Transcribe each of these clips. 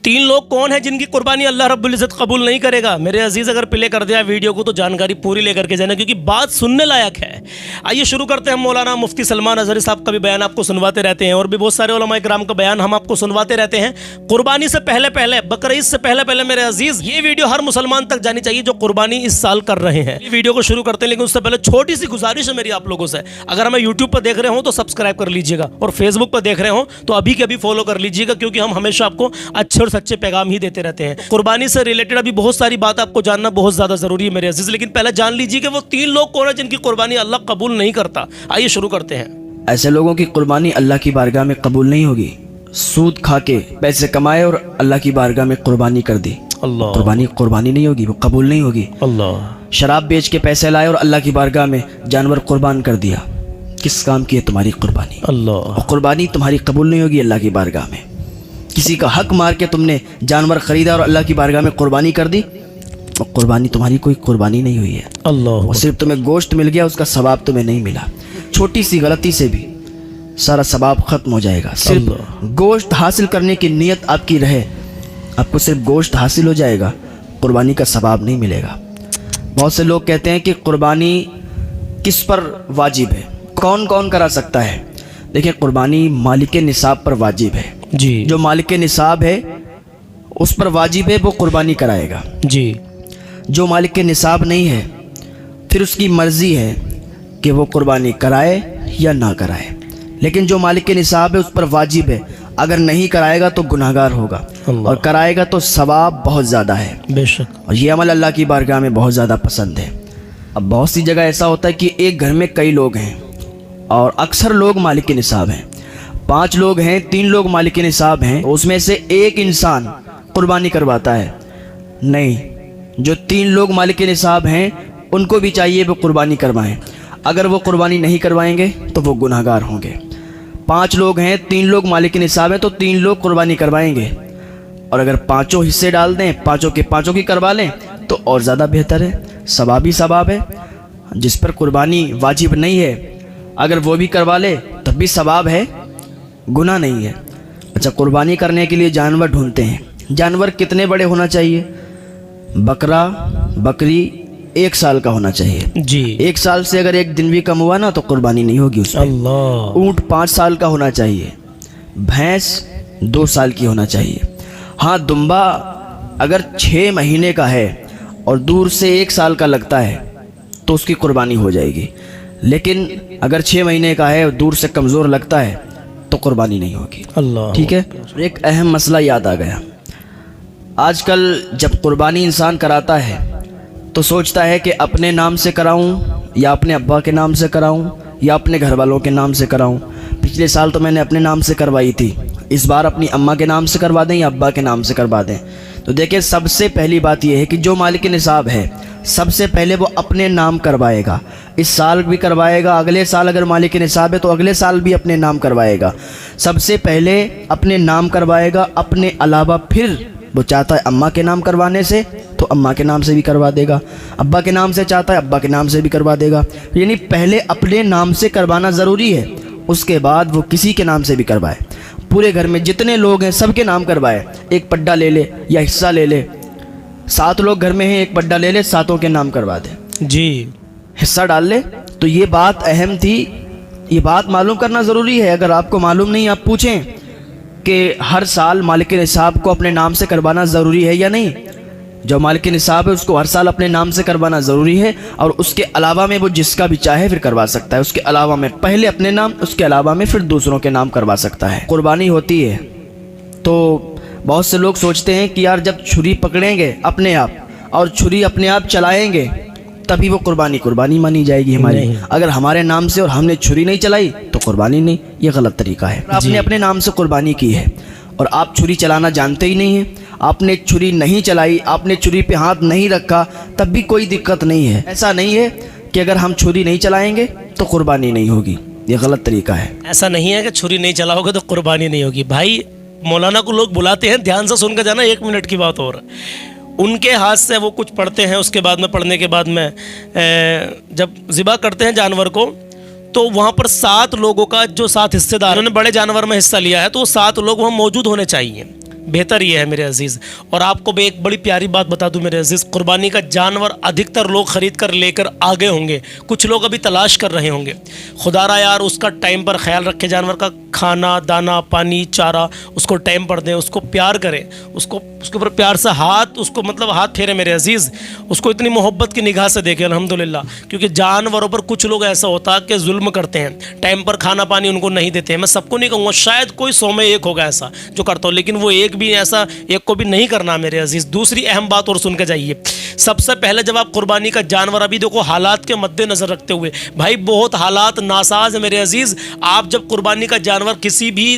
तीन लोग कौन है जिनकी कुर्बानी अल्लाह रब्बुल इज़्ज़त कबूल नहीं करेगा। मेरे अजीज़ अगर प्ले कर दिया वीडियो को तो जानकारी पूरी लेकर के जाना, क्योंकि बात सुनने लायक है। आइए शुरू करते हैं। मौलाना मुफ्ती सलमान अज़हरी साहब का भी बयान आपको सुनवाते रहते हैं और भी बहुत सारे उलमा इकराम का बयान हम आपको सुनवाते रहते हैं। कुर्बानी से पहले पहले, बकरीद से पहले पहले मेरे अजीज़, ये वीडियो हर मुसलमान तक जानी चाहिए जो कुर्बानी इस साल कर रहे हैं। ये वीडियो को शुरू करते हैं, लेकिन उससे पहले छोटी सी गुजारिश है मेरी आप लोगों से। अगर हमें यूट्यूब पर देख रहे हो तो सब्सक्राइब कर लीजिएगा और फेसबुक पर देख रहे हो तो अभी के अभी फॉलो कर लीजिएगा, क्योंकि हम हमेशा आपको अच्छे और सच्चे पैगाम ही देते रहते हैं। कुर्बानी से रिलेटेड अभी बहुत सारी बात आपको जानना बहुत ज़्यादा ज़रूरी है मेरे अजीज़, लेकिन पहले जान लीजिए कि वो तीन लोग कौन है जिनकी कुर्बानी अल्लाह कबूल नहीं करता। आइए शुरू करते हैं। ऐसे लोगों की कुर्बानी अल्लाह की बारगाह में कबूल नहीं होगी। सूद खा के पैसे कमाए और अल्लाह की बारगाह में कुर्बानी कर दी, अल्लाह, कुर्बानी नहीं होगी, वो कबूल नहीं होगी। अल्लाह, शराब बेच के पैसे लाए और अल्लाह की बारगाह में जानवर कुर्बान कर दिया, किस काम की है तुम्हारी कुर्बानी? अल्लाह, और कुर्बानी तुम्हारी कबूल नहीं होगी अल्लाह की बारगाह में। किसी का हक मार के तुमने जानवर खरीदा और अल्लाह की बारगाह में कुर्बानी कर दी, और कुर्बानी तुम्हारी कोई कुर्बानी नहीं हुई है। अल्लाह, और सिर्फ तुम्हें गोश्त मिल गया, उसका सवाब तुम्हें नहीं मिला। छोटी सी गलती से भी सारा सवाब खत्म हो जाएगा। सिर्फ गोश्त हासिल करने की नीयत आपकी रहे, आपको सिर्फ गोश्त हासिल हो जाएगा, कुर्बानी का सवाब नहीं मिलेगा। बहुत से लोग कहते हैं कि कुर्बानी किस पर वाजिब है, कौन कौन करा सकता है? देखिए, कुर्बानी मालिक निसाब पर वाजिब है जी। जो मालिक निसाब है उस पर वाजिब है, वो कुर्बानी कराएगा जी। जो मालिक निसाब नहीं है फिर उसकी मर्ज़ी है कि वो कुर्बानी कराए या ना कराए। लेकिन जो मालिक निसाब है उस पर वाजिब है, अगर नहीं कराएगा तो गुनाहगार होगा और कराएगा तो सवाब बहुत ज़्यादा है बेशक। और ये अमल अल्लाह की बारगाह में बहुत ज़्यादा पसंद है। अब बहुत सी जगह ऐसा होता है कि एक घर में कई लोग हैं और अक्सर लोग मालिक निसाब हैं। 5 लोग हैं, 3 लोग मालिक निसाब हैं, उसमें से एक इंसान कुर्बानी करवाता है। नहीं, जो 3 लोग मालिक निसाब हैं उनको भी चाहिए वो कुर्बानी करवाएं। अगर वो कुर्बानी नहीं करवाएंगे तो वो गुनाहगार होंगे। 5 लोग हैं, 3 लोग मालिक निसाब हैं, तो 3 लोग कुर्बानी करवाएंगे। और अगर 5 हिस्से डाल दें, 5 के 5 की करवा लें तो और ज़्यादा बेहतर है, सवाब ही सवाब है। जिस पर कुर्बानी वाजिब नहीं है अगर वो भी करवा ले तब भी सवाब है, गुनाह नहीं है। अच्छा, कुर्बानी करने के लिए जानवर ढूंढते हैं। जानवर कितने बड़े होना चाहिए? बकरा बकरी 1 साल का होना चाहिए जी। 1 साल से अगर 1 दिन भी कम हुआ ना तो कुर्बानी नहीं होगी उसमें। अल्लाह। ऊँट 5 साल का होना चाहिए। भैंस 2 साल की होना चाहिए। हाँ, दुम्बा अगर 6 महीने का है और दूर से 1 साल का लगता है तो उसकी कुर्बानी हो जाएगी। लेकिन अगर 6 महीने का है और दूर से कमज़ोर लगता है तो कुर्बानी नहीं होगी। अल्लाह। ठीक है। एक अहम मसला याद आ गया। आजकल जब कुर्बानी इंसान कराता है तो सोचता है कि अपने नाम से कराऊं या अपने अब्बा के नाम से कराऊं या अपने घर वालों के नाम से कराऊं। पिछले साल तो मैंने अपने नाम से करवाई थी, इस बार अपनी अम्मा के नाम से करवा दें या अब्बा के नाम से करवा दें। तो देखिए, सबसे पहली बात यह है कि जो मालिक निसाब है सबसे पहले वो अपने नाम करवाएगा। इस साल भी करवाएगा, अगले साल अगर मालिक निसाब है तो अगले साल भी अपने नाम करवाएगा। सबसे पहले अपने नाम करवाएगा, अपने अलावा फिर वो चाहता है अम्मा के नाम करवाने से तो अम्मा के नाम से भी करवा देगा, अब्बा के नाम से चाहता है अब्बा के नाम से भी करवा देगा। यानी पहले अपने नाम से करवाना ज़रूरी है, उसके बाद वो किसी के नाम से भी करवाए। पूरे घर में जितने लोग हैं सबके नाम करवाए। एक पड्डा ले ले या हिस्सा ले ले, 7 लोग घर में हैं, एक पड्डा ले ले, 7 के नाम करवा दे जी, हिस्सा डाल ले। तो ये बात अहम थी, ये बात मालूम करना ज़रूरी है। अगर आपको मालूम नहीं, आप पूछें कि हर साल मालिक निसाब को अपने नाम से करवाना ज़रूरी है या नहीं। जो मालिक निसाब है उसको हर साल अपने नाम से करवाना ज़रूरी है, और उसके अलावा में वो जिसका भी चाहे फिर करवा सकता है। उसके अलावा में पहले अपने नाम, उसके अलावा में फिर दूसरों के नाम करवा सकता है। कुर्बानी होती है तो बहुत से लोग सोचते हैं कि यार जब छुरी पकड़ेंगे अपने आप और छुरी अपने आप चलाएंगे तभी वो कुर्बानी मानी जाएगी हमारी। अगर हमारे नाम से और हमने छुरी नहीं चलाई तो कुर्बानी नहीं। ये गलत तरीका है। आपने अपने नाम से कुर्बानी की है और आप छुरी चलाना जानते ही नहीं हैं, आपने छुरी नहीं चलाई, आपने छुरी पे हाथ नहीं रखा, तब भी कोई दिक्कत नहीं है। ऐसा नहीं है कि अगर हम छुरी नहीं चलाएंगे तो कुर्बानी नहीं होगी, ये गलत तरीका है। ऐसा नहीं है कि छुरी नहीं चलाओगे तो कुर्बानी नहीं होगी। भाई, मौलाना को लोग बुलाते हैं, ध्यान से सुनकर जाना, 1 मिनट की बात और उनके हाथ से वो कुछ पढ़ते हैं, उसके बाद में पढ़ने के बाद में जब ज़िबा करते हैं जानवर को तो वहाँ पर 7 लोगों का जो 7 हिस्सेदार उन्होंने बड़े जानवर में हिस्सा लिया है तो वो 7 लोग वहाँ मौजूद होने चाहिए। बेहतर ये है मेरे अजीज़। और आपको भी एक बड़ी प्यारी बात बता दूं मेरे अजीज़, कुर्बानी का जानवर अधिकतर लोग ख़रीद कर लेकर आगे होंगे, कुछ लोग अभी तलाश कर रहे होंगे। खुदारा यार उसका टाइम पर ख्याल रखे, जानवर का खाना दाना पानी चारा उसको टाइम पर दें, उसको प्यार करें, उसको उसके ऊपर प्यार से उसको मतलब हाथ फेरे मेरे अजीज़, उसको इतनी मोहब्बत की निगाह से देखें अल्हम्दुलिल्लाह। क्योंकि जानवरों पर कुछ लोग ऐसा होता है कि जुल्म करते हैं, टाइम पर खाना पानी उनको नहीं देते हैं। मैं सबको नहीं कहूँगा, शायद कोई 100 में 1 होगा ऐसा जो करता हो, लेकिन वो एक भी ऐसा एक को भी नहीं करना मेरे अजीज़। दूसरी अहम बात और सुन के जाइए, सबसे पहले जब आप कुर्बानी का जानवर, अभी देखो हालात के मद्देनज़र रखते हुए भाई बहुत हालात नासाज है मेरे अजीज़। आप जब कुर्बानी का जानवर किसी भी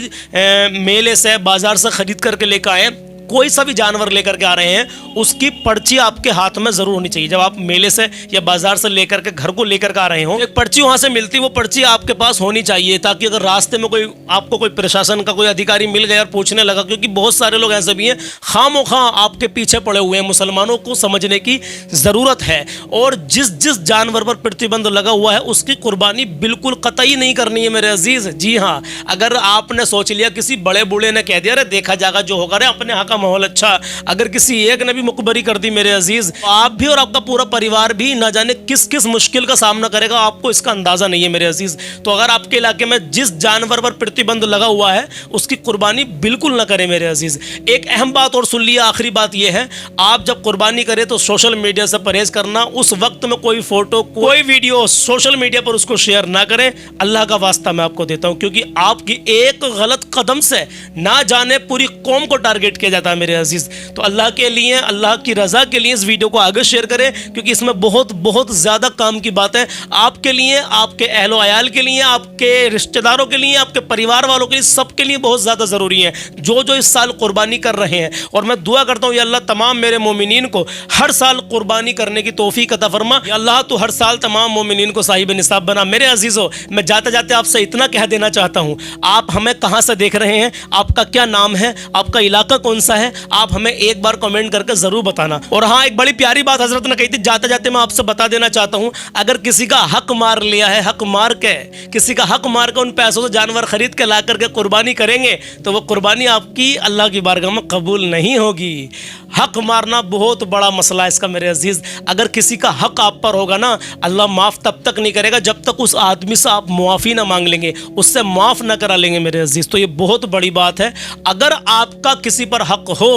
मेले से बाज़ार से ख़रीद करके लेकर आएँ, कोई सा भी जानवर लेकर के आ रहे हैं, उसकी पर्ची आपके हाथ में ज़रूर होनी चाहिए। जब आप मेले से या बाज़ार से लेकर के घर को लेकर के आ रहे हो, एक पर्ची वहाँ से मिलती, वो पर्ची आपके पास होनी चाहिए, ताकि अगर रास्ते में आपको कोई प्रशासन का कोई अधिकारी मिल गया और पूछने लगा, क्योंकि बहुत सारे लोग ऐसे भी हैं खामोखा आपके पीछे पड़े हुए हैं। मुसलमानों को समझने की ज़रूरत है, और जिस जानवर पर प्रतिबंध लगा हुआ है उसकी कुर्बानी बिल्कुल कतई नहीं करनी है मेरे अजीज़। जी हाँ, अगर आपने सोच लिया, किसी बड़े बूढ़े ने कह दिया अरे देखा जाएगा जो होगा, अरे अपने यहाँ का माहौल अच्छा, अगर किसी एक ने भी मुखबरी कर दी मेरे अजीज, तो आप भी और आपका पूरा परिवार भी ना जाने किस किस मुश्किल का सामना करेगा, आपको इसका अंदाजा नहीं है मेरे अजीज। तो अगर आपके इलाके में जिस जानवर पर प्रतिबंध लगा हुआ है उसकी कुर्बानी बिल्कुल ना करें मेरे अजीज। एक अहम बात और सुन लिया, आखिरी बात यह है, आप जब कुर्बानी करें तो सोशल मीडिया से परहेज करना। उस वक्त में कोई फोटो कोई वीडियो सोशल मीडिया पर उसको शेयर ना करें, अल्लाह का वास्ता मैं आपको देता हूं, क्योंकि आपकी एक गलत कदम से ना जाने पूरी कौम को टारगेट किया जाता है मेरे अजीज। तो अल्लाह के लिए, अल्लाह की रजा के लिए इस वीडियो को आगे शेयर करें, क्योंकि इसमें बहुत बहुत ज़्यादा काम की बात है आपके लिए, आपके अहलो अयाल के लिए, आपके रिश्तेदारों के लिए, आपके परिवार वालों के लिए, सबके लिए बहुत ज़्यादा ज़रूरी है जो जो इस साल कुर्बानी कर रहे हैं। और मैं दुआ करता हूँ या अल्लाह तमाम मेरे मोमिनीन को हर साल कुर्बानी करने की तौफीक अता फरमा। या अल्लाह तो हर साल तमाम मोमिनीन को साहिब निसाब बना। मेरे अजीज़ों, मैं जाते जाते आपसे इतना कह देना चाहता हूँ, आप हमें कहाँ से देख रहे हैं, आपका क्या नाम है, आपका इलाका कौन सा है, आप हमें एक बार कमेंट करके ज़रूर बताना। और हाँ, एक बड़ी प्यारी बात हज़रत ने कही थी, जाते जाते मैं आपसे बता देना चाहता हूँ, अगर किसी का हक मार लिया है, हक मार के किसी का हक मार के उन पैसों से जानवर खरीद के ला करके कुर्बानी करेंगे, तो वो कुर्बानी आपकी अल्लाह की बारगाह में कबूल नहीं होगी। हक मारना बहुत बड़ा मसला है इसका मेरे अजीज़। अगर किसी का हक आप पर होगा ना, अल्लाह माफ़ तब तक नहीं करेगा जब तक उस आदमी से आप मुआफ़ी ना मांग लेंगे, उससे माफ़ ना करा लेंगे मेरे अजीज़। तो ये बहुत बड़ी बात है। अगर आपका किसी पर हक हो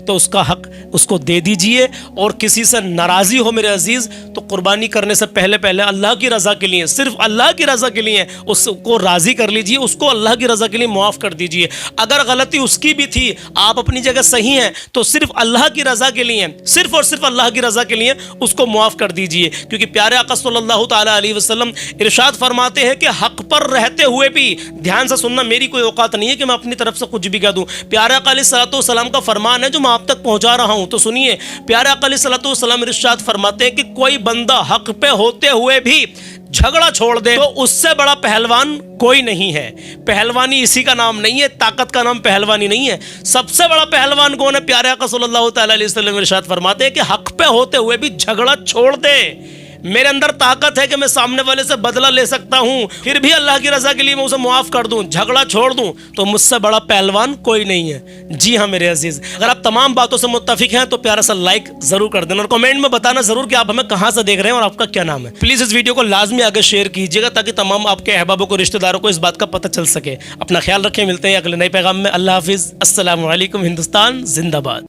तो उसका हक उसको दे दीजिए, और किसी से नाराज़ी हो मेरे अजीज़ तो कुर्बानी करने से पहले पहले अल्लाह की रज़ा के लिए, सिर्फ अल्लाह की रज़ा के लिए उसको राज़ी कर लीजिए, उसको अल्लाह की रज़ा के लिए मुआफ़ कर दीजिए। अगर गलती उसकी भी थी, आप अपनी जगह सही हैं, तो सिर्फ अल्लाह की रज़ा के लिए, सिर्फ और सिर्फ अल्लाह की रज़ा के लिए उसको मुआफ़ कर दीजिए। क्योंकि प्यारे आका सल्लल्लाहु ताला अलैहि वसल्लम इरशाद फरमाते हैं कि हक पर रहते हुए भी, ध्यान से सुनना, मेरी कोई औकात नहीं है कि मैं अपनी तरफ से कुछ भी कह दूँ। प्यारे आका अलैहिस्सलातु वस्सलाम का फरमान है जो मैं आप तक पहुँचा रहा हूँ, तो सुनिए। प्यारे आका अलैहिस्सलातु वस्सलाम इरशाद फरमाते हैं कि कोई बंदा हक पे होते हुए भी झगड़ा छोड़ दे तो उससे बड़ा पहलवान कोई नहीं है। पहलवानी इसी का नाम नहीं है, ताकत का नाम पहलवानी नहीं है। सबसे बड़ा पहलवान कौन है? प्यारे आका सल्लल्लाहु ताला अलैहि वसल्लम इरशाद फरमाते हैं कि हक पे होते हुए भी झगड़ा छोड़ दे। मेरे अंदर ताकत है कि मैं सामने वाले से बदला ले सकता हूं, फिर भी अल्लाह की रजा के लिए मैं उसे मुआफ़ कर दूं, झगड़ा छोड़ दूं, तो मुझसे बड़ा पहलवान कोई नहीं है। जी हाँ मेरे अजीज़, अगर आप तमाम बातों से मुत्तफिक हैं तो प्यारा सा लाइक ज़रूर कर देना, और कमेंट में बताना ज़रूर कि आप हमें कहाँ से देख रहे हैं और आपका क्या नाम है। प्लीज़ इस वीडियो को लाजमी आगे शेयर कीजिएगा ताकि तमाम आपके अहबाबों को, रिश्तेदारों को इस बात का पता चल सके। अपना ख्याल रखें, मिलते हैं अगले नए पैगाम में। अल्लाह हाफिज़, अस्सलामु अलैकुम। हिंदुस्तान जिंदाबाद।